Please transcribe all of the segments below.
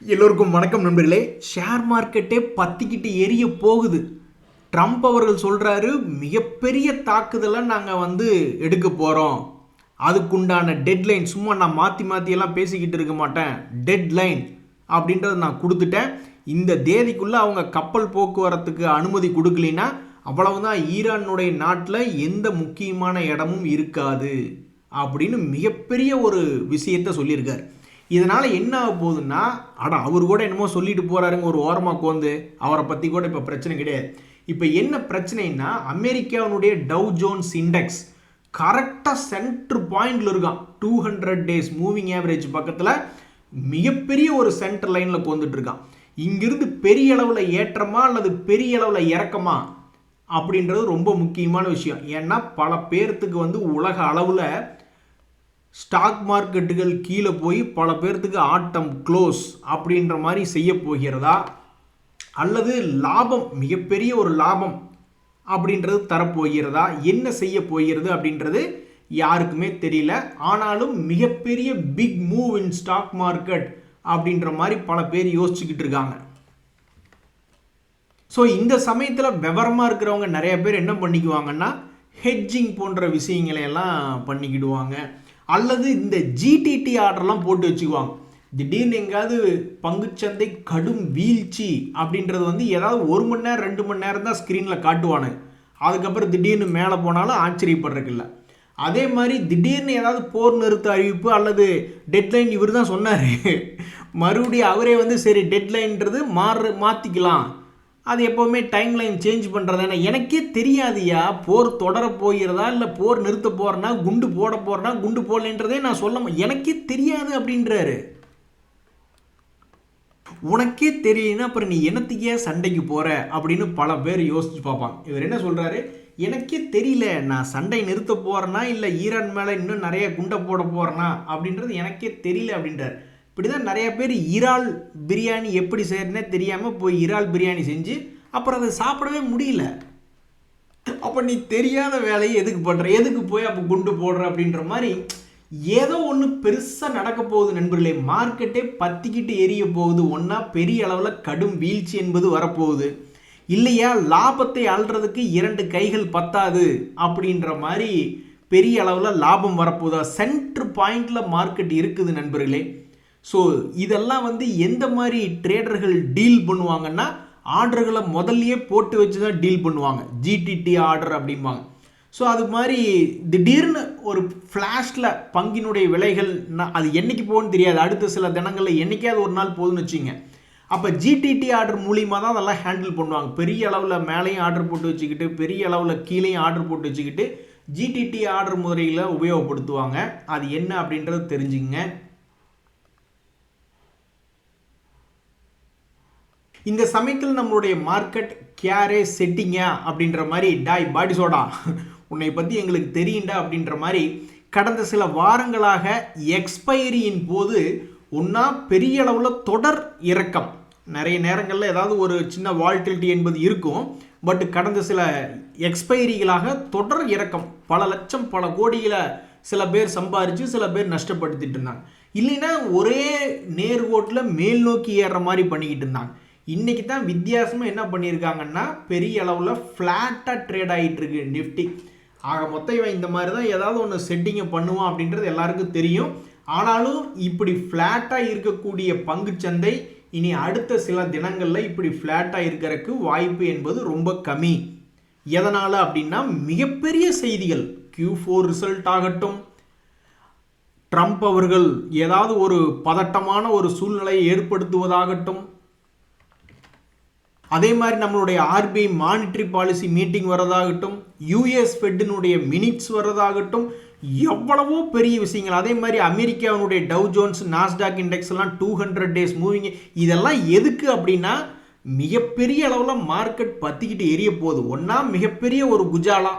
எல்லோருக்கும் வணக்கம் நண்பர்களே. ஷேர் மார்க்கெட்டே பத்திக்கிட்டு எரிய போகுது. ட்ரம்ப் அவர்கள் சொல்கிறாரு, மிகப்பெரிய தாக்குதலை நாங்கள் எடுக்க போகிறோம். அதுக்குண்டான டெட்லைன், சும்மா நான் மாற்றி மாற்றியெல்லாம் பேசிக்கிட்டு இருக்க மாட்டேன், டெட்லைன் அப்படின்றத நான் கொடுத்துட்டேன். இந்த தேதிக்குள்ளே அவங்க கப்பல் போக்குவரத்துக்கு அனுமதி கொடுக்கலின்னா அவ்வளவுதான், ஈரானுடைய நாட்டில் எந்த முக்கியமான இடமும் இருக்காது அப்படின்னு மிகப்பெரிய ஒரு விஷயத்தை சொல்லியிருக்கார். இதனால் என்ன ஆக போகுதுன்னா, அவர் கூட என்னமோ சொல்லிட்டு போகிறாருங்க ஒரு ஓரமாக கோந்து, அவரை பற்றி கூட இப்போ பிரச்சனை கிடையாது. இப்போ என்ன பிரச்சனைன்னா, அமெரிக்காவுடைய டவ் ஜோன்ஸ் இண்டெக்ஸ் கரெக்டாக சென்டர் பாயிண்டில் இருக்கான். 200 days மூவிங் ஆவரேஜ் பக்கத்தில் மிகப்பெரிய ஒரு சென்டர் லைனில் கோந்துட்டு இருக்கான். இங்கிருந்து பெரிய அளவில் ஏற்றமா அல்லது பெரிய அளவில் இறக்கமா அப்படின்றது ரொம்ப முக்கியமான விஷயம். ஏன்னா பல பேர்த்துக்கு உலக அளவில் ஸ்டாக் மார்க்கெட்டுகள் கீழே போய் பல பேர்த்துக்கு ஆட்டம் க்ளோஸ் அப்படின்ற மாதிரி செய்ய போகிறதா, அல்லது லாபம், மிகப்பெரிய ஒரு லாபம் அப்படின்றது தரப்போகிறதா, என்ன செய்ய போகிறது அப்படின்றது யாருக்குமே தெரியல. ஆனாலும் மிகப்பெரிய big move in stock market அப்படின்ற மாதிரி பல பேர் யோசிச்சுக்கிட்டு இருக்காங்க. ஸோ இந்த சமயத்தில் விவரமாக இருக்கிறவங்க நிறைய பேர் என்ன பண்ணிக்குவாங்கன்னா, ஹெட்ஜிங் போன்ற விஷயங்களை எல்லாம் பண்ணிக்கிடுவாங்க. அல்லது இந்த ஜிடிடி ஆர்டர்லாம் போட்டு வச்சுக்குவாங்க. திடீர்னு எங்கேயாவது பங்குச்சந்தை கடும் வீழ்ச்சி அப்படின்றது ஏதாவது 1 மணி நேரம் 2 மணி நேரம் தான் ஸ்க்ரீனில் காட்டுவானு, அதுக்கப்புறம் திடீர்னு மேலே போனாலும் ஆச்சரியப்படுறதுக்கு. அதே மாதிரி திடீர்னு ஏதாவது போர் நிறுத்த அறிவிப்பு அல்லது டெட்லைன் இவர் தான் சொன்னார், மறுபடியும் அவரே சரி டெட்லைன்றது மாற்றிக்கலாம், அது எப்போவுமே டைம் லைன் சேஞ்ச் பண்ணுறதானே, எனக்கே தெரியாதியா போர் தொடர போகிறதா இல்லை போர் நிறுத்த போகிறேன்னா, குண்டு போட போகிறேன்னா குண்டு போடலன்றதே நான் சொல்ல, எனக்கே தெரியாது அப்படின்றாரு. உனக்கே தெரியுன்னா அப்புறம் நீ என்னத்துக்கே சண்டைக்கு போகிற அப்படின்னு பல பேர் யோசிச்சு பார்ப்பாங்க. இவர் என்ன சொல்கிறாரு, எனக்கே தெரியல, நான் சண்டை நிறுத்த போகிறேன்னா இல்லை ஈரான் மேலே இன்னும் நிறைய குண்டை போட போகிறேன்னா அப்படின்றது எனக்கே தெரியல அப்படின்றார். இப்படி தான் நிறைய பேர் இறால் பிரியாணி எப்படி செய்யறதுனே தெரியாமல் போய் இறால் பிரியாணி செஞ்சு அப்புறம் அதை சாப்பிடவே முடியல. அப்போ நீ தெரியாத வேலையை எதுக்கு பண்ணுற, எதுக்கு போய் அப்போ குண்டு போடுற அப்படின்ற மாதிரி ஏதோ ஒன்று பெருசாக நடக்க போகுது நண்பர்களே. மார்க்கெட்டே பற்றிக்கிட்டு எரிய போகுது. ஒன்றா பெரிய அளவில் கடும் வீழ்ச்சி என்பது வரப்போகுது, இல்லையா லாபத்தை அள்ளுறதுக்கு 2 கைகள் பத்தாது அப்படின்ற மாதிரி பெரிய அளவில் லாபம் வரப்போகுதா, சென்டர் பாயிண்டில் மார்க்கெட் இருக்குது நண்பர்களே. ஸோ இதெல்லாம் எந்த மாதிரி ட்ரேடர்கள் டீல் பண்ணுவாங்கன்னா, ஆர்டர்களை முதல்லையே போட்டு வச்சு தான் டீல் பண்ணுவாங்க. ஜிடிடி ஆர்டர் அப்படிம்பாங்க. ஸோ அது மாதிரி திடீர்னு ஒரு ஃப்ளாஷில் பங்கினுடைய விலைகள் அது என்றைக்கு போகுன்னு தெரியாது, அடுத்த சில தினங்களில் என்றைக்காவது ஒரு நாள் போகுதுன்னு வச்சுங்க. அப்போ ஜிடிடி ஆர்டர் மூலியமாக தான் அதெல்லாம் ஹேண்டில் பண்ணுவாங்க. பெரிய அளவில் மேலேயும் ஆர்டர் போட்டு வச்சுக்கிட்டு, பெரிய அளவில் கீழேயும் ஆர்டர் போட்டு வச்சுக்கிட்டு ஜிடிடி ஆர்டர் முறையில் உபயோகப்படுத்துவாங்க. அது என்ன அப்படின்றது தெரிஞ்சுங்க. இந்த சமயத்தில் நம்மளுடைய மார்க்கெட் கேரே செட்டிங்கா அப்படின்ற மாதிரி, டாய் பாடி சோடா உன்னை பற்றி எங்களுக்கு தெரியுண்டா அப்படின்ற மாதிரி கடந்த சில வாரங்களாக எக்ஸ்பைரியின் போது ஒன்றா பெரிய அளவில் தொடர் இறக்கம், நிறைய நேரங்களில் ஏதாவது ஒரு சின்ன வால்டிலிட்டி என்பது இருக்கும். பட் கடந்த சில எக்ஸ்பைரிகளாக தொடர் இறக்கம், பல லட்சம் பல கோடிகளை சில பேர் சம்பாரித்து சில பேர் நஷ்டப்படுத்திட்டு இருந்தாங்க. இல்லைன்னா ஒரே நேர்கோட்டில் மேல் நோக்கி ஏறுற மாதிரி பண்ணிக்கிட்டு இருந்தாங்க. இன்றைக்கி தான் வித்தியாசமாக என்ன பண்ணியிருக்காங்கன்னா, பெரிய அளவில் ஃப்ளாட்டாக ட்ரேட் ஆகிட்டு இருக்கு நிஃப்டி. ஆக மொத்தம் இவன் இந்த மாதிரி தான் ஏதாவது ஒன்று செட்டிங்கை பண்ணுவான் அப்படின்றது எல்லாருக்கும் தெரியும். ஆனாலும் இப்படி ஃப்ளாட்டாக இருக்கக்கூடிய பங்குச்சந்தை இனி அடுத்த சில தினங்களில் இப்படி ஃப்ளாட்டாக இருக்கிறதுக்கு வாய்ப்பு என்பது ரொம்ப கம்மி. எதனால் அப்படின்னா, மிகப்பெரிய செய்திகள், Q4 ரிசல்ட் ஆகட்டும், ட்ரம்ப் அவர்கள் ஏதாவது ஒரு பதட்டமான ஒரு சூழ்நிலையை ஏற்படுத்துவதாகட்டும், அதே மாதிரி நம்மளுடைய ஆர்பிஐ மானிட்டரி பாலிசி மீட்டிங் வரதாகட்டும், யூஎஸ் ஃபெட்டினுடைய மினிட்ஸ் வரதாகட்டும், எவ்வளவோ பெரிய விஷயங்கள். அதே மாதிரி அமெரிக்காவினுடைய டவ் ஜோன்ஸ் நாஸ்டாக் இண்டெக்ஸ் எல்லாம் 200 days மூவிங். இதெல்லாம் எதுக்கு அப்படின்னா, மிகப்பெரிய அளவில் மார்க்கெட் பற்றிக்கிட்டு எரிய போகுது. ஒன்றா மிகப்பெரிய ஒரு குஜாலா,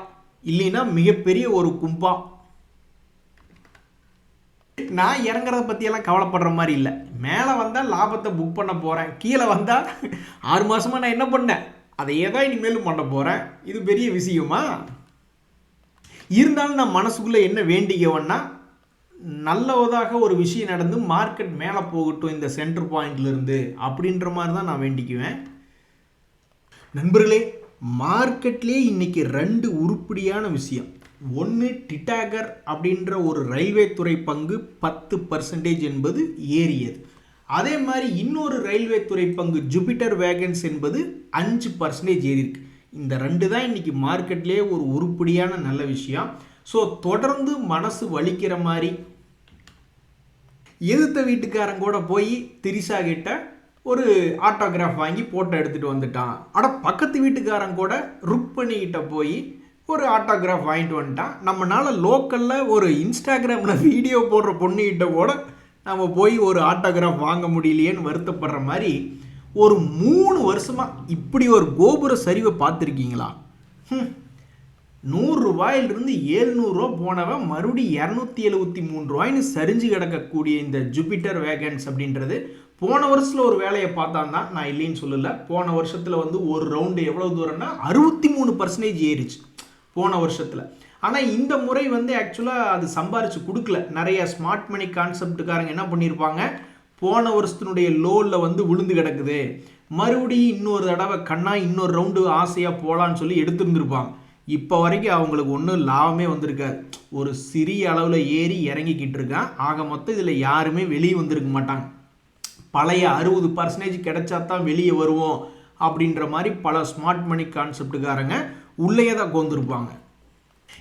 இல்லைன்னா மிகப்பெரிய ஒரு கும்பா. நான் இறங்குறத பற்றியெல்லாம் கவலைப்படுற மாதிரி இல்லை. மேலே வந்தால் லாபத்தை புக் பண்ண போகிறேன், கீழே வந்தால் 6 மாதமாக நான் என்ன பண்ணேன் அதையே தான் இனிமேலும் பண்ண போகிறேன். இது பெரிய விஷயமா? இருந்தாலும் நான் மனசுக்குள்ளே என்ன வேண்டிக்கவன்னா, நல்லதாக ஒரு விஷயம் நடந்து மார்க்கெட் மேலே போகட்டும் இந்த சென்டர் பாயிண்ட்லேருந்து அப்படின்ற மாதிரி தான் நான் வேண்டிக்குவேன். நண்பர்களே, மார்க்கெட்லேயே இன்னைக்கு 2 உருப்படியான விஷயம். ஒன்று, டிட்டாகர் அப்படின்ற ஒரு ரயில்வே துறை பங்கு 10% என்பது ஏறியது. அதே மாதிரி இன்னொரு ரயில்வே துறை பங்கு ஜூபிட்டர் வேகன்ஸ் என்பது 5% ஏறி இருக்கு. இந்த 2 தான் இன்னைக்கு மார்க்கெட்லேயே ஒரு உருப்படியான நல்ல விஷயம். ஸோ தொடர்ந்து மனசு வலிக்கிற மாதிரி எதிர்த்த வீட்டுக்காரங்க கூட போய் திரிசா கிட்ட ஒரு ஆட்டோகிராஃப் வாங்கி போட்டோ எடுத்துகிட்டு வந்துட்டான். பக்கத்து வீட்டுக்காரங்க கூட ருக்மணிகிட்ட போய் ஒரு ஆட்டோகிராஃப் வாங்கிட்டு வந்துட்டான். நம்மளால் லோக்கலில் ஒரு இன்ஸ்டாகிராமில் வீடியோ போடுற பொண்ணுகிட்ட கூட நம்ம போய் ஒரு ஆட்டோகிராஃப் வாங்க முடியலையேன்னு வருத்தப்படுற மாதிரி ஒரு 3 வருஷமாக இப்படி ஒரு கோபுர சரிவை பார்த்துருக்கீங்களா? 100 ரூபாயிலிருந்து 700 ரூபா போனவன் மறுபடியும் 273 ரூபாய்னு சரிஞ்சு கிடக்கக்கூடிய இந்த ஜூபிட்டர் வேகன்ஸ் அப்படின்றது போன வருஷத்தில் ஒரு வேலையை பார்த்தான் தான், நான் இல்லைன்னு சொல்லலை. போன வருஷத்தில் வந்து ஒரு ரவுண்டு எவ்வளோ தூரம்னா 63% ஏறிச்சு போன வருஷத்தில். ஆனால் இந்த முறை வந்து ஆக்சுவலாக அது சம்பாரித்து கொடுக்கல. நிறைய ஸ்மார்ட் மணி கான்செப்டுக்காரங்க என்ன பண்ணியிருப்பாங்க, போன வருஷத்தினுடைய லோவில் வந்து விழுந்து கிடக்குது, மறுபடியும் இன்னொரு தடவை இன்னொரு ரவுண்டு ஆசையாக போகலான்னு சொல்லி எடுத்துருந்துருப்பாங்க. இப்போ வரைக்கும் அவங்களுக்கு ஒன்றும் லாபமே வந்திருக்காது. ஒரு சிறிய அளவில் ஏறி இறங்கிக்கிட்டு இருக்கான். ஆக மொத்தம் இதில் யாருமே வெளியே வந்திருக்க மாட்டாங்க. பழைய 60% கிடைச்சா தான் வெளியே வருவோம் அப்படின்ற மாதிரி பல ஸ்மார்ட் மணி கான்செப்டுக்காரங்க உள்ளேயே தான் கோந்திருப்பாங்க.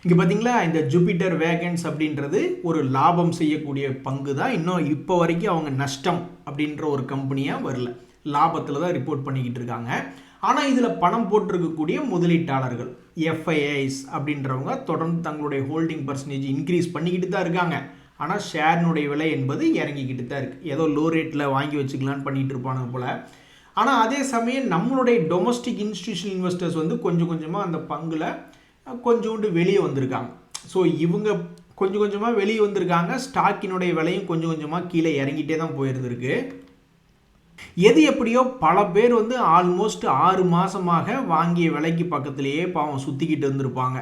இங்கே பார்த்தீங்களா, இந்த ஜூபிட்டர் வேகன்ஸ் அப்படின்றது ஒரு லாபம் செய்யக்கூடிய பங்கு தான். இன்னும் இப்போ வரைக்கும் அவங்க நஷ்டம் அப்படின்ற ஒரு கம்பெனியாக வரல, லாபத்தில் தான் ரிப்போர்ட் பண்ணிக்கிட்டு இருக்காங்க. ஆனால் இதில் பணம் போட்டிருக்கக்கூடிய முதலீட்டாளர்கள் எஃப்ஐஐஸ் அப்படின்றவங்க தொடர்ந்து தங்களுடைய ஹோல்டிங் பர்சன்டேஜ் இன்க்ரீஸ் பண்ணிக்கிட்டு தான் இருக்காங்க. ஆனால் ஷேர்னுடைய விலை என்பது இறங்கிக்கிட்டு தான் இருக்குது. ஏதோ லோ ரேட்டில் வாங்கி வச்சுக்கலான்னு பண்ணிகிட்டு இருப்பானுங்க போல். ஆனால் அதே சமயம் நம்மளுடைய டொமஸ்டிக் இன்ஸ்டிடியூஷனல் இன்வெஸ்டர்ஸ் வந்து கொஞ்சம் கொஞ்சமாக அந்த பங்கில் கொஞ்சோண்டு வெளியே வந்திருக்காங்க. ஸோ இவங்க கொஞ்சம் கொஞ்சமாக வெளியே வந்திருக்காங்க. ஸ்டாக்கினுடைய விலையும் கொஞ்சம் கொஞ்சமாக கீழே இறங்கிட்டே தான் போயிருந்துருக்கு. எது எப்படியோ பல பேர் வந்து ஆல்மோஸ்ட் 6 மாதமாக வாங்கிய விலைக்கு பக்கத்திலேயே பாவம் சுற்றிக்கிட்டு இருந்திருப்பாங்க.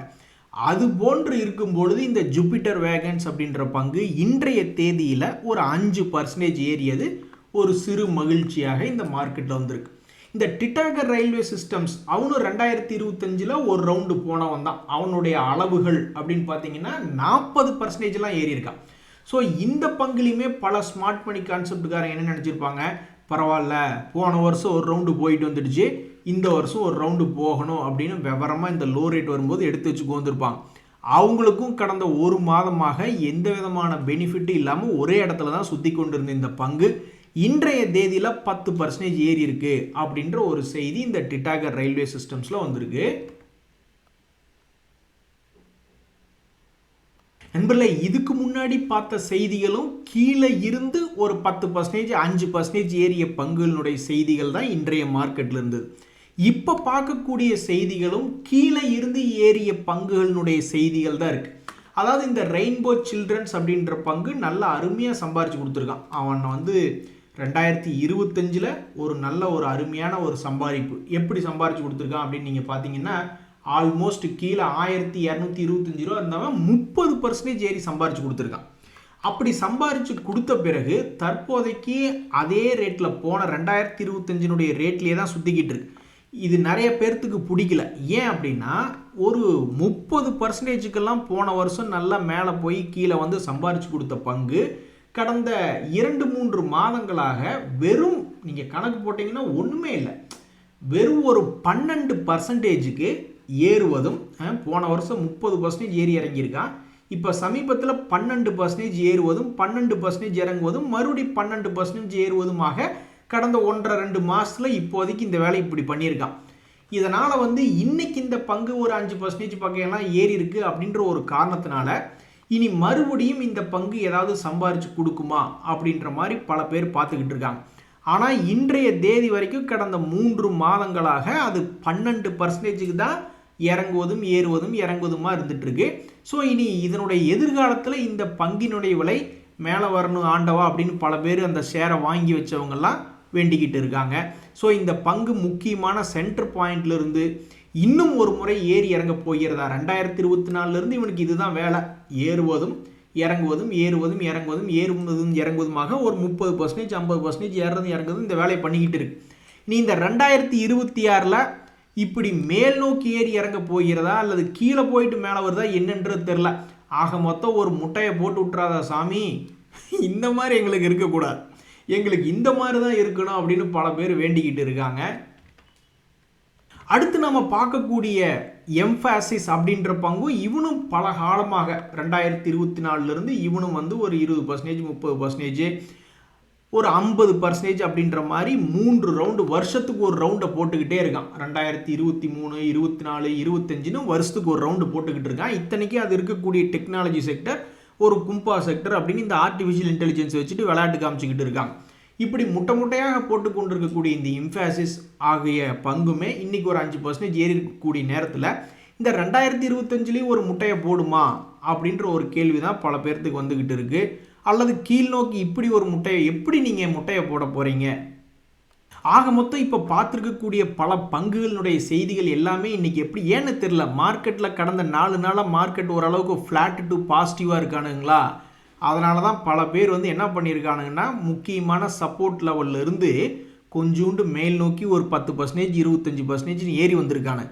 அது போன்று இருக்கும்பொழுது இந்த ஜூபிட்டர் வேகன்ஸ் அப்படின்ற பங்கு இன்றைய தேதியில் ஒரு 5% ஏறியது ஒரு சிறு மகிழ்ச்சியாக இந்த மார்க்கெட்டில் வந்திருக்கு. இந்த டிட்டாகர் ரயில்வே சிஸ்டம்ஸ் அவனும் 2025 ஒரு ரவுண்டு போனவன் தான். அவனுடைய அளவுகள் அப்படின்னு பார்த்தீங்கன்னா 40%லாம் ஏறி இருக்கான். ஸோ இந்த பங்குலையுமே பல ஸ்மார்ட் மணி கான்செப்டுக்காரங்க என்ன நினச்சிருப்பாங்க, பரவாயில்ல போன வருஷம் ஒரு ரவுண்டு போயிட்டு வந்துடுச்சு, இந்த வருஷம் ஒரு ரவுண்டு போகணும் அப்படின்னு விவரமாக இந்த லோ ரேட் வரும்போது எடுத்து வச்சுக்கு வந்திருப்பாங்க. அவங்களுக்கும் கடந்த ஒரு மாதமாக எந்த விதமான பெனிஃபிட்டும் இல்லாமல் ஒரே இடத்துல தான் சுற்றி கொண்டு இருந்த இந்த பங்கு இன்றைய தேதியில் 10% ஏறி இருக்கு அப்படின்ற ஒரு செய்தி இந்த டிட்டாகர் ரயில்வே சிஸ்டம்ஸில் வந்திருக்கு. நண்பர்களே, இதுக்கு முன்னாடி பார்த்த செய்திகளும் கீழே இருந்து ஒரு 10% 5% ஏறிய பங்குகளுடைய செய்திகள் தான் இன்றைய மார்க்கெட்டில் இருந்தது. இப்போ பார்க்கக்கூடிய செய்திகளும் கீழே இருந்து ஏறிய பங்குகளினுடைய செய்திகள் தான் இருக்குது. அதாவது இந்த ரெயின்போ சில்ட்ரன்ஸ் அப்படின்ற பங்கு நல்ல அருமையாக சம்பாரித்து கொடுத்துருக்கான். அவன் வந்து 2025 ஒரு நல்ல ஒரு அருமையான ஒரு சம்பாதிப்பு எப்படி சம்பாரித்து கொடுத்துருக்கான் அப்படின்னு நீங்கள் பார்த்தீங்கன்னா, ஆல்மோஸ்ட் கீழே 1225 ரூபா இருந்தவன் 30% ஏறி சம்பாரித்து கொடுத்துருக்கான். அப்படி சம்பாரித்து கொடுத்த பிறகு தற்போதைக்கு அதே ரேட்டில் போன 2025 ரேட்லேயே தான் சுற்றிக்கிட்டு இருக்கு. இது நிறைய பேர்த்துக்கு பிடிக்கல. ஏன் அப்படின்னா, ஒரு 30%க்கெல்லாம் போன வருஷம் நல்லா மேலே போய் கீழே வந்து சம்பாரித்து கொடுத்த பங்கு கடந்த 2-3 மாதங்களாக வெறும் நீங்கள் கணக்கு போட்டிங்கன்னா ஒன்றுமே இல்லை, வெறும் ஒரு 12%க்கு ஏறுவதும், போன வருஷம் 30% ஏறி இறங்கியிருக்கான். இப்போ சமீபத்தில் 12% ஏறுவதும் 12% இறங்குவதும் மறுபடியும் 12% ஏறுவதுமாக கடந்த 1.5-2 மாதத்தில் இப்போதைக்கு இந்த வேலை இப்படி பண்ணியிருக்கான். இதனால் வந்து இன்னைக்கு இந்த பங்கு ஒரு 5% பக்கையெல்லாம் ஏறி இருக்கு அப்படின்ற ஒரு காரணத்தினால இனி மறுபடியும் இந்த பங்கு ஏதாவது சம்பாரித்து கொடுக்குமா அப்படின்ற மாதிரி பல பேர் பார்த்துக்கிட்டு இருக்காங்க. ஆனால் இன்றைய தேதி வரைக்கும் கடந்த 3 மாதங்களாக அது 12%க்கு தான் இறங்குவதும் ஏறுவதும் இறங்குவதுமா இருந்துகிட்ருக்கு. ஸோ இனி இதனுடைய எதிர்காலத்தில் இந்த பங்கினுடைய விலை மேலே வரணும் ஆண்டவா அப்படின்னு பல பேர் அந்த ஷேரை வாங்கி வச்சவங்கெல்லாம் வேண்டிக்கிட்டு இருக்காங்க. ஸோ இந்த பங்கு முக்கியமான சென்டர் பாயிண்ட்லேருந்து இன்னும் ஒரு முறை ஏறி இறங்க போகிறதா. 2024 இவனுக்கு இதுதான் வேலை, ஏறுவதும் இறங்குவதும் ஏறுவதும் இறங்குவதும் ஏறுவதும் இறங்குவதுமாக ஒரு 30%, 50% ஏறுறது இறங்குவதும் இந்த வேலையை பண்ணிக்கிட்டு இருக்கு. நீ இந்த 2026ல் இப்படி மேல் நோக்கி ஏறி இறங்க போகிறதா அல்லது கீழே போயிட்டு மேலே வருதா என்னன்றது தெரில. ஆக மொத்தம் ஒரு முட்டையை போட்டு விட்டுறாதா சாமி, இந்த மாதிரி எங்களுக்கு இருக்கக்கூடாது, எங்களுக்கு இந்த மாதிரி தான் இருக்கணும் அப்படின்னு பல பேர் வேண்டிக்கிட்டு இருக்காங்க. அடுத்து நம்ம பார்க்கக்கூடிய எம்ஃபாசிஸ் அப்படின்ற பங்கும் இவனும் பல காலமாக 2024 இவனும் வந்து ஒரு 20%, 30%, ஒரு 50% அப்படின்ற மாதிரி 3 ரவுண்டு வருஷத்துக்கு ஒரு ரவுண்டை போட்டுக்கிட்டே இருக்கான். 2023, 24, 25ன்னு வருஷத்துக்கு ஒரு ரவுண்டு போட்டுக்கிட்டு இருக்கான். இத்தனைக்கு அது இருக்கக்கூடிய டெக்னாலஜி செக்டர் ஒரு கும்பா செக்டர் அப்படின்னு இந்த ஆர்டிஃபிஷியல் இன்டெலிஜென்ஸ் வச்சுட்டு விளையாட்டு காமிச்சிக்கிட்டு இருக்காங்க. இப்படி முட்டையாக போட்டு கொண்டிருக்கக்கூடிய இந்த எம்ஃபாசிஸ் ஆகிய பங்குமே இன்னைக்கு ஒரு 5% ஏறி இருக்கக்கூடிய நேரத்தில் இந்த 2025லேயும் ஒரு முட்டையை போடுமா அப்படின்ற ஒரு கேள்வி தான் பல பேர்த்துக்கு வந்துக்கிட்டு இருக்கு. அல்லது கீழ் நோக்கி இப்படி ஒரு முட்டையை எப்படி நீங்கள் முட்டையை போட போகிறீங்க? ஆக மொத்தம் இப்போ பார்த்துருக்கக்கூடிய பல பங்குகளினுடைய செய்திகள் எல்லாமே இன்றைக்கி எப்படி ஏன்னு தெரில. மார்க்கெட்டில் கடந்த 4 நாளாக மார்க்கெட் ஓரளவுக்கு ஃப்ளாட் டு பாசிட்டிவாக இருக்கானுங்களா, அதனால தான் பல பேர் வந்து என்ன பண்ணியிருக்கானுங்கன்னா முக்கியமான சப்போர்ட் லெவலில் இருந்து கொஞ்சோண்டு மேல் நோக்கி ஒரு 10%, 25% ஏறி வந்திருக்கானு.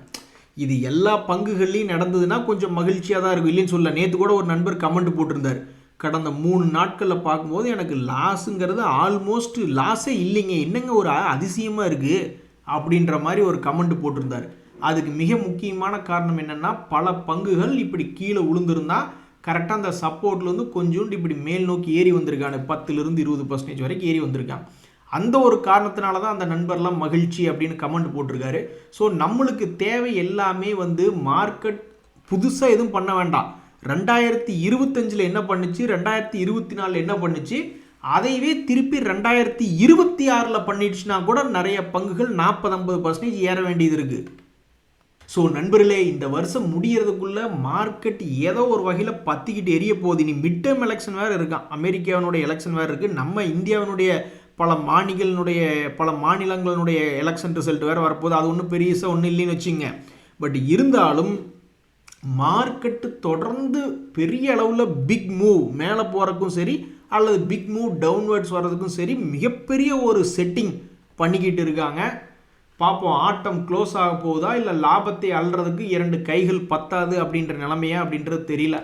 இது எல்லா பங்குகள்லையும் நடந்ததுன்னா கொஞ்சம் மகிழ்ச்சியாக தான் இருக்கும், இல்லைன்னு சொல்ல. நேற்று கூட ஒரு நண்பர் கமெண்ட் போட்டிருந்தார், கடந்த 3 நாட்களில் பார்க்கும்போது எனக்கு லாஸுங்கிறது ஆல்மோஸ்ட் லாஸே இல்லைங்க, என்னங்க ஒரு அதிசயமாக இருக்குது அப்படின்ற மாதிரி ஒரு கமெண்ட் போட்டிருந்தார். அதுக்கு மிக முக்கியமான காரணம் என்னென்னா பல பங்குகள் இப்படி கீழே விழுந்திருந்தா கரெக்டாக அந்த சப்போர்ட்லேருந்து கொஞ்சோண்டு இப்படி மேல் நோக்கி ஏறி வந்திருக்காங்க, 10லிருந்து 20% வரைக்கும் ஏறி வந்திருக்கான். அந்த ஒரு காரணத்தினால தான் அந்த நண்பர்லாம் மகிழ்ச்சி அப்படின்னு கமெண்ட் போட்டிருக்காரு. ஸோ நம்மளுக்கு தேவை எல்லாமே வந்து மார்க்கெட் புதுசாக எதுவும் பண்ண வேண்டாம். 2025 என்ன பண்ணுச்சு, 2024 என்ன பண்ணுச்சு, அதைவே திருப்பி 2026 பண்ணிடுச்சுன்னா கூட நிறைய பங்குகள் 40-50% ஏற வேண்டியது இருக்குது. ஸோ நண்பர்களே, இந்த வருஷம் முடியறதுக்குள்ள மார்க்கெட் ஏதோ ஒரு வகையில் பற்றிக்கிட்டு எரிய போகுது. இனி மிட் டேர்ம் எலெக்ஷன் வேறு இருக்கான், அமெரிக்காவினுடைய எலெக்ஷன் வேறு இருக்குது, நம்ம இந்தியாவினுடைய பல மாநிலங்களுடைய எலெக்ஷன் ரிசல்ட் வேறு வரப்போகுது. அது ஒன்றும் பெரியசாக ஒன்றும் இல்லைன்னு வச்சுங்க. பட் இருந்தாலும் மார்க்கெட்டு தொடர்ந்து பெரிய அளவில் பிக் மூவ் மேலே போகிறதுக்கும் சரி அல்லது பிக் மூவ் டவுன்வர்ட்ஸ் வர்றதுக்கும் சரி மிகப்பெரிய ஒரு செட்டிங் பண்ணிக்கிட்டு இருக்காங்க. பார்ப்போம், ஆட்டம் க்ளோஸ் ஆக போகுதா இல்லை லாபத்தை அள்ளுறதுக்கு 2 கைகள் பத்தாது அப்படின்ற நிலைமையா அப்படின்றது தெரியல.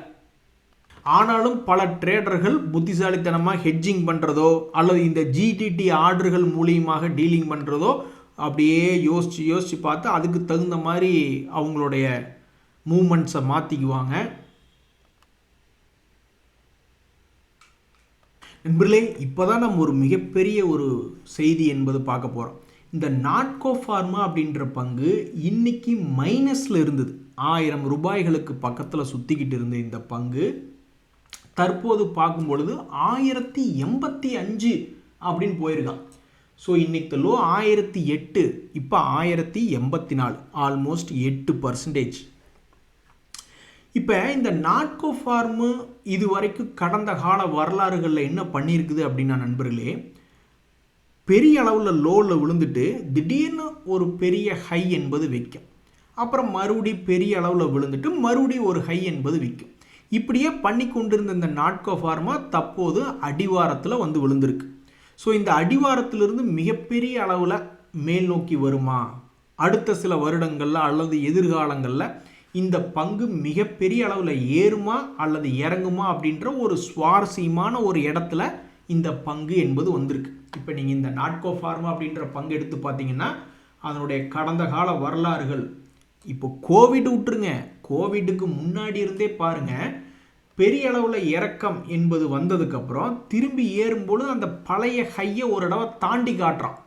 ஆனாலும் பல ட்ரேடர்கள் புத்திசாலித்தனமாக ஹெட்ஜிங் பண்ணுறதோ அல்லது இந்த ஜிடிடி ஆர்டர்கள் மூலியமாக டீலிங் பண்ணுறதோ அப்படியே யோசித்து பார்த்து அதுக்கு தகுந்த மாதிரி அவங்களுடைய மூமெண்ட்ஸை மாற்றிக்குவாங்க. நண்பர்களே, இப்போ தான் நம்ம ஒரு மிகப்பெரிய ஒரு செய்தி என்பது பார்க்க போகிறோம். இந்த நாட்கோ ஃபார்மா அப்படின்ற பங்கு இன்னைக்கு மைனஸில் இருந்தது. 1000 ரூபாய்களுக்கு பக்கத்தில் சுற்றிக்கிட்டு இருந்த இந்த பங்கு தற்போது பார்க்கும் பொழுது 1085 அப்படின்னு போயிருக்கான். ஸோ இன்னைக்கு லோ 1008, இப்போ 1084, ஆல்மோஸ்ட் 8%. இப்போ இந்த நாட்கோ ஃபார்மு இது வரைக்கும் கடந்த கால வரலாறுகளில் என்ன பண்ணியிருக்குது அப்படின்னா நண்பர்களே, பெரிய அளவில் லோவில் விழுந்துட்டு திடீர்னு ஒரு பெரிய ஹை என்பது விற்கும், அப்புறம் மறுபடி பெரிய அளவில் விழுந்துட்டு மறுபடியும் ஒரு ஹை என்பது விற்கும். இப்படியே பண்ணி கொண்டிருந்த இந்த நாட்கோ ஃபார்மா தற்போது அடிவாரத்தில் வந்து விழுந்திருக்கு. ஸோ இந்த அடிவாரத்திலிருந்து மிகப்பெரிய அளவில் மேல் நோக்கி வருமா, அடுத்த சில வருடங்களில் அல்லது எதிர்காலங்களில் இந்த பங்கு மிகப்பெரிய அளவில் ஏறுமா அல்லது இறங்குமா அப்படின்ற ஒரு சுவாரஸ்யமான ஒரு இடத்துல இந்த பங்கு என்பது வந்திருக்கு. இப்போ நீங்கள் இந்த நாட்கோ ஃபார்மா அப்படின்ற பங்கு எடுத்து பார்த்தீங்கன்னா அதனுடைய கடந்த கால வரலாறுகள், இப்போ கோவிட் விட்டுருங்க, கோவிட்டுக்கு முன்னாடி இருந்தே பாருங்கள், பெரிய அளவில் இறக்கம் என்பது வந்ததுக்கப்புறம் திரும்பி ஏறும்போது அந்த பழைய ஹையை ஒரு தடவை தாண்டி காட்டுறான்.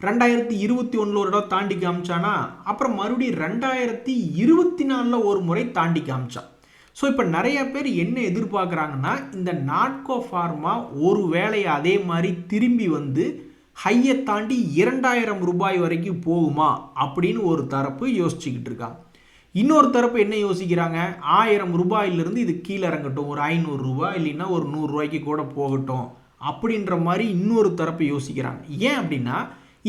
2021 ஒரு தடவை தாண்டி காமிச்சானா, அப்புறம் மறுபடியும் 2024 ஒரு முறை தாண்டி காமிச்சான். ஸோ இப்போ நிறைய பேர் என்ன எதிர்பார்க்குறாங்கன்னா, இந்த நாட்கோ ஃபார்மா ஒரு வேளையை அதே மாதிரி திரும்பி வந்து ஹையை தாண்டி 2000 ரூபாய் வரைக்கும் போகுமா அப்படின்னு ஒரு தரப்பு யோசிச்சுக்கிட்டு இருக்காங்க. இன்னொரு தரப்பு என்ன யோசிக்கிறாங்க, 1000 ரூபாயிலிருந்து இது கீழே இறங்கட்டும், ஒரு 500 ரூபாய் இல்லைன்னா ஒரு 100 ரூபாய்க்கு கூட போகட்டும் அப்படின்ற மாதிரி இன்னொரு தரப்பு யோசிக்கிறாங்க. ஏன் அப்படின்னா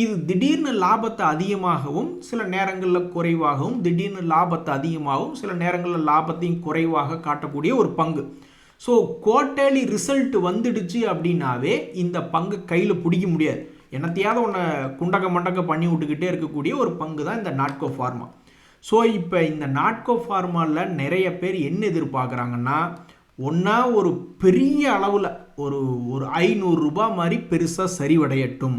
இது திடீர்னு லாபத்தை அதிகமாகவும் சில நேரங்களில் குறைவாகவும், திடீர்னு லாபத்தை அதிகமாகவும் சில நேரங்களில் லாபத்தையும் குறைவாக காட்டக்கூடிய ஒரு பங்கு. ஸோ குவார்ட்டர்லி ரிசல்ட் வந்துடுச்சு அப்படின்னாவே இந்த பங்கு கையில் பிடிக்க முடியாது. என்னத்தையாவது ஒன்று குண்டக்க மண்டக்க பண்ணி விட்டுக்கிட்டே இருக்கக்கூடிய ஒரு பங்கு தான் இந்த நாட்கோ ஃபார்மா. ஸோ இப்போ இந்த நாட்கோ ஃபார்மாவில் நிறைய பேர் என்ன எதிர்பார்க்குறாங்கன்னா, ஒன்றா ஒரு பெரிய அளவில் ஒரு 500 ரூபாய் மாதிரி பெருசாக சரிவடையட்டும்,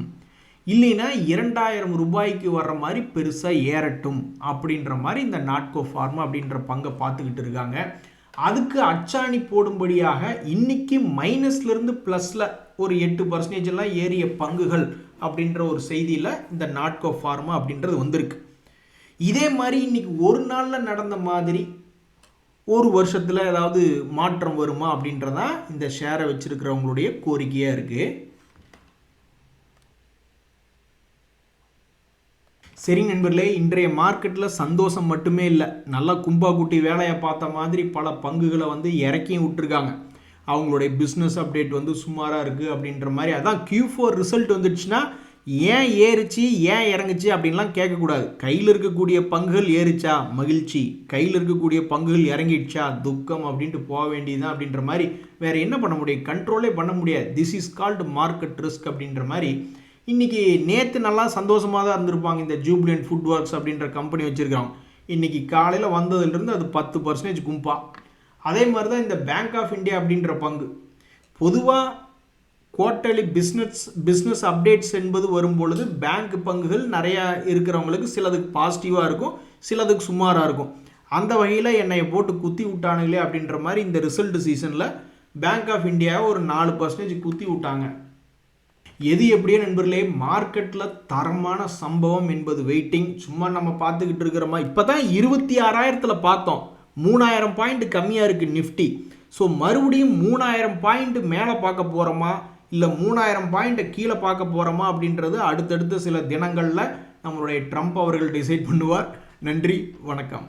இல்லைன்னா 2000 ரூபாய்க்கு வர்ற மாதிரி பெருசாக ஏறட்டும் அப்படின்ற மாதிரி இந்த நாட்கோ ஃபார்மா அப்படின்ற பங்கை பார்த்துக்கிட்டு இருக்காங்க. அதுக்கு அச்சாணி போடும்படியாக இன்னைக்கு மைனஸ்லேருந்து ப்ளஸில் ஒரு 8% ஏறிய பங்குகள் அப்படின்ற ஒரு செய்தியில் இந்த நாட்கோ ஃபார்மா அப்படின்றது வந்திருக்கு. இதே மாதிரி இன்னைக்கு ஒரு நாளில் நடந்த மாதிரி ஒரு வருஷத்தில் ஏதாவது மாற்றம் வருமா அப்படின்றதான் இந்த ஷேரை வச்சிருக்கிறவங்களுடைய கோரிக்கையாக இருக்குது. சரி நண்பர்களே, இன்றைய மார்க்கெட்டில் சந்தோஷம் மட்டுமே இல்லை, நல்லா கும்பா குட்டி வேலையை பார்த்த மாதிரி பல பங்குகளை வந்து இறக்கியும் விட்டுருக்காங்க. அவங்களுடைய பிஸ்னஸ் அப்டேட் வந்து சுமாராக இருக்குது அப்படின்ற மாதிரி. அதான் Q4 ரிசல்ட் வந்துடுச்சுன்னா ஏன் ஏறிச்சு ஏன் இறங்குச்சு அப்படின்லாம் கேட்கக்கூடாது. கையில் இருக்கக்கூடிய பங்குகள் ஏறிச்சா மகிழ்ச்சி, கையில் இருக்கக்கூடிய பங்குகள் இறங்கிடுச்சா துக்கம் அப்படின்ட்டு போக வேண்டியதுதான் அப்படின்ற மாதிரி. வேறு என்ன பண்ண முடியும், கண்ட்ரோலே பண்ண முடியாது. This is called market risk அப்படின்ற மாதிரி. இன்றைக்கி நேற்று நல்லா சந்தோஷமாக தான் இருந்திருப்பாங்க. இந்த ஜூப்ளியன்ட் ஃபுட் ஒர்க்ஸ் அப்படின்ற கம்பெனி வச்சுருக்காங்க. இன்றைக்கி காலையில் வந்ததுலேருந்து அது 10% கும்பா. அதே மாதிரி தான் இந்த பேங்க் ஆஃப் இந்தியா அப்படின்ற பங்கு. பொதுவாக குவார்ட்டர்லி பிஸ்னஸ் அப்டேட்ஸ் என்பது வரும்பொழுது பேங்க் பங்குகள் நிறையா இருக்கிறவங்களுக்கு சிலதுக்கு பாசிட்டிவாக இருக்கும், சிலதுக்கு சுமாராக இருக்கும். அந்த வகையில் என்னை போட்டு குத்தி விட்டானுங்களே அப்படின்ற மாதிரி இந்த ரிசல்ட் சீசனில் பேங்க் ஆஃப் இந்தியாவை ஒரு 4% குத்தி விட்டாங்க. எது எப்படியே நண்பர்களே, மார்க்கெட்டில் தரமான சம்பவம் என்பது வெயிட்டிங். சும்மா நம்ம பார்த்துக்கிட்டு இருக்கிறோமா, இப்போ தான் 26,000 பார்த்தோம், 3000 பாயிண்ட் கம்மியாக இருக்குது நிஃப்டி. ஸோ மறுபடியும் 3000 பாயிண்ட் மேலே பார்க்க போகிறோமா இல்லை 3000 பாயிண்ட்டை கீழே பார்க்க போகிறோமா அப்படின்றது அடுத்தடுத்த சில தினங்களில் நம்மளுடைய ட்ரம்ப் அவர்கள் டிசைட் பண்ணுவார். நன்றி, வணக்கம்.